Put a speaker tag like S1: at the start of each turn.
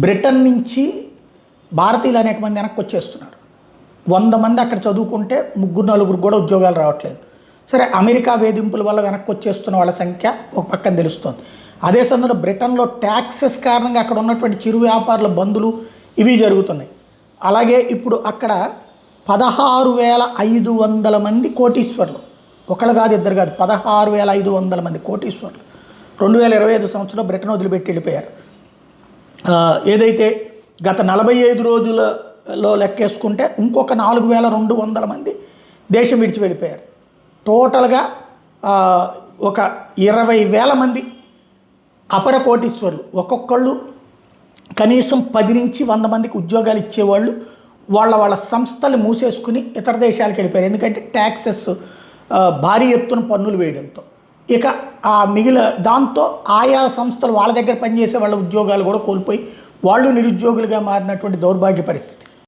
S1: Britain నుంచి భారతీయులు అనేక మంది వెనక్కి వచ్చేస్తున్నారు. 100 మంది అక్కడ చదువుకుంటే 3-4 కూడా ఉద్యోగాలు రావట్లేదు. సరే, అమెరికా వేధింపుల వల్ల వెనక్కి వచ్చేస్తున్న వాళ్ళ సంఖ్య ఒక పక్కన తెలుస్తుంది. అదే సమయంలో బ్రిటన్లో ట్యాక్సెస్ కారణంగా అక్కడ ఉన్నటువంటి చిరు వ్యాపారుల బంధులు ఇవి జరుగుతున్నాయి. అలాగే ఇప్పుడు అక్కడ 16,500 మంది కోటీశ్వర్లు, ఒకళ్ళు కాదు ఇద్దరు కాదు, 16,500 మంది కోటీశ్వర్లు 2025 సంవత్సరంలో బ్రిటన్ వదిలిపెట్టి వెళ్ళిపోయారు. ఏదైతే గత 45 రోజులలో లెక్కేసుకుంటే ఇంకొక 4,200 మంది దేశం విడిచి వెళ్ళిపోయారు. టోటల్గా ఒక 20,000 మంది అపర కోటీశ్వర్లు, ఒక్కొక్కళ్ళు కనీసం 10 నుంచి 100 మందికి ఉద్యోగాలు ఇచ్చేవాళ్ళు వాళ్ళ సంస్థలు మూసేసుకుని ఇతర దేశాలకు వెళ్ళిపోయారు. ఎందుకంటే ట్యాక్సెస్ భారీ ఎత్తున పన్నులు వేయడంతో. ఇక దాంతో ఆయా సంస్థలు వాళ్ళ దగ్గర పనిచేసే వాళ్ళ ఉద్యోగాలు కూడా కోల్పోయి వాళ్ళు నిరుద్యోగులుగా మారినటువంటి దౌర్భాగ్య పరిస్థితి.